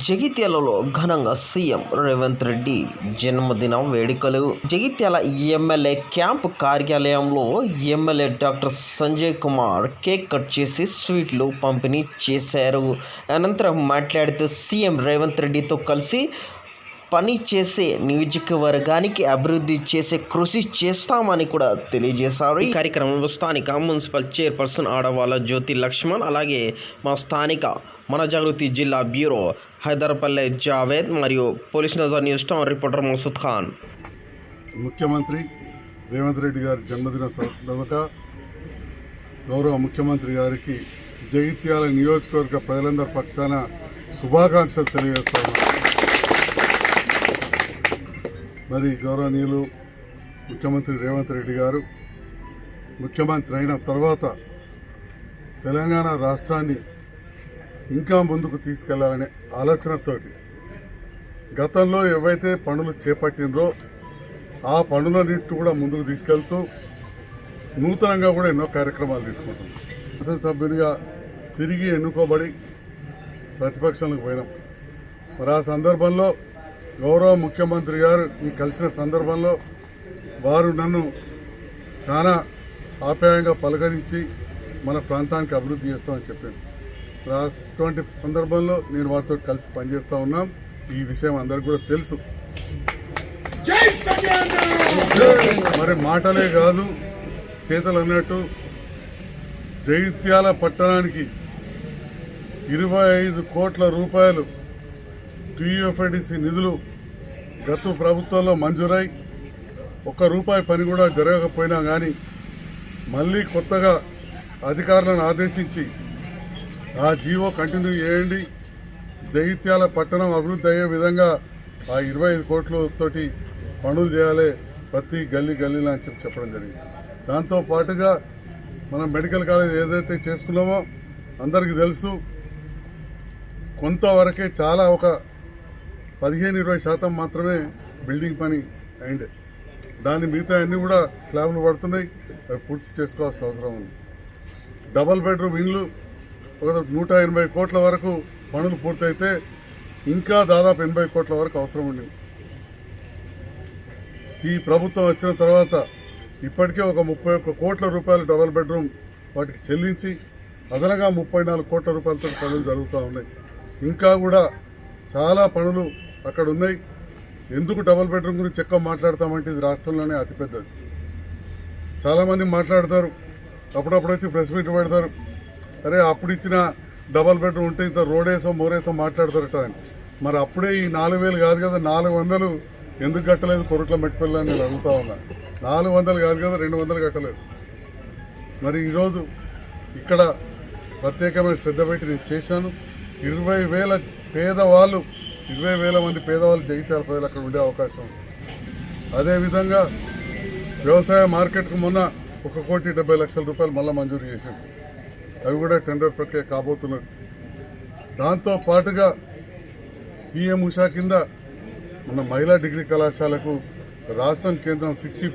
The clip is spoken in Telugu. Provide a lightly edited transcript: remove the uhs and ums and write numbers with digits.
జగిత్యాలలో ఘనంగా సీఎం రేవంత్ రెడ్డి జన్మదిన వేడుకలు. జగిత్యాల ఎమ్మెల్యే క్యాంప్ కార్యాలయంలో MLA doctor Sanjay Kumar cake cut చేసి స్వీట్లు పంపిణీ చేశారు. అనంతరం మాట్లాడుతూ సీఎం రేవంత్ రెడ్డితో కలిసి పని చేసే నియోజకవర్గానికి అభివృద్ధి చేసే కృషి చేస్తామని కూడా తెలియజేశారు. ఈ కార్యక్రమంలో స్థానిక మున్సిపల్ చైర్పర్సన్ ఆడవాళ్ళ జ్యోతి లక్ష్మణ్, అలాగే మా స్థానిక మన జాగృతి జిల్లా బ్యూరో హైదర్పల్లె జావేద్ మరియు police Nazar news town reporter Masood Khan. ముఖ్యమంత్రి రేవంత్ రెడ్డి గారి జన్మదిన సందర్భంగా గౌరవ ముఖ్యమంత్రి గారికి జగిత్యాల నియోజకవర్గ ప్రజలందరి పక్షాన శుభాకాంక్షలు తెలియజేస్తాను. మరి గౌరవనీయులు ముఖ్యమంత్రి రేవంత్ రెడ్డి గారు ముఖ్యమంత్రి అయిన తర్వాత తెలంగాణ రాష్ట్రాన్ని ఇంకా ముందుకు తీసుకెళ్లాలనే ఆలోచనతోటి గతంలో ఏవైతే పనులు చేపట్టినరో ఆ పనులన్నింటినీ కూడా ముందుకు తీసుకెళ్తూ నూతనంగా కూడా ఎన్నో కార్యక్రమాలు తీసుకుంటున్నాం. శాసనసభ్యునిగా తిరిగి ఎన్నుకోబడి ప్రతిపక్షాలకు పోయినాం. మరి ఆ సందర్భంలో గౌరవ ముఖ్యమంత్రి గారు కలిసిన సందర్భంలో వారు నన్ను చాలా ఆప్యాయంగా పలకరించి మన ప్రాంతానికి అభివృద్ధి చేస్తామని చెప్పాను. అటువంటి సందర్భంలో నేను వారితో కలిసి పనిచేస్తూ ఉన్నాం. ఈ విషయం అందరికీ కూడా తెలుసు. మరి మాటలే కాదు చేతలు అన్నట్టు జగిత్యాల పట్టణానికి 25 కోట్ల రూపాయలు టీయూఎఫ్ఐడిసి నిధులు గత ప్రభుత్వంలో మంజూరై ₹1 పని కూడా జరగకపోయినా కానీ మళ్ళీ కొత్తగా అధికారులను ఆదేశించి ఆ జీవో కంటిన్యూ చేయండి, జగిత్యాల పట్టణం అభివృద్ధి అయ్యే విధంగా ఆ 25 కోట్లతోటి పనులు చేయాలి ప్రతి గల్లీలో అని చెప్పడం జరిగింది. దాంతో పాటుగా మనం మెడికల్ కాలేజ్ ఏదైతే చేసుకున్నామో అందరికీ తెలుసు, కొంతవరకే చాలా ఒక 15-20% మాత్రమే బిల్డింగ్ పని అయింది. దాని మిగతా అన్నీ కూడా స్లాబ్లు పడుతున్నాయి, అవి పూర్తి చేసుకోవాల్సిన అవసరం ఉంది. డబల్ బెడ్రూమ్ ఇండ్లు ఒక 180 కోట్ల వరకు పనులు పూర్తయితే ఇంకా దాదాపు 80 కోట్ల వరకు అవసరం ఉంది. ఈ ప్రభుత్వం వచ్చిన తర్వాత ఇప్పటికే ఒక 31 కోట్ల రూపాయలు డబల్ బెడ్రూమ్ వాటికి చెల్లించి అదనంగా 34 కోట్ల రూపాయలతో పనులు జరుగుతూ ఉన్నాయి. ఇంకా కూడా చాలా పనులు అక్కడ ఉన్నాయి. ఎందుకు డబల్ బెడ్రూమ్ గురించి ఎక్కువ మాట్లాడతామంటే ఇది రాష్ట్రంలోనే అతిపెద్దది. చాలామంది మాట్లాడతారు, అప్పుడప్పుడు వచ్చి ప్రెస్ మీట్ పెడతారు, అరే అప్పుడు ఇచ్చిన డబల్ బెడ్రూమ్ ఉంటే ఇంత రోడేసో మోరేసో మాట్లాడతారట అని. మరి అప్పుడే ఈ 4,000 కాదు కదా 400 ఎందుకు కట్టలేదు కొరట్ల మెట్టిపల్లి అని నేను అడుగుతా ఉన్నా. 400 కాదు కదా 200 కట్టలేదు. మరి ఈరోజు ఇక్కడ ప్రత్యేకమైన శ్రద్ధ పెట్టి నేను చేశాను. 20,000 మంది పేదవాళ్ళు జగిత్యాల ప్రజలు అక్కడ ఉండే అవకాశం ఉంది. అదేవిధంగా వ్యవసాయ మార్కెట్కు మొన్న ₹1,70,00,000 మళ్ళీ మంజూరు చేసింది. అవి కూడా టెండర్ ప్రక్రియ కాబోతున్నది. దాంతో పాటుగా PM ఉషా కింద మన మహిళా డిగ్రీ కళాశాలకు రాష్ట్రం కేంద్రం 60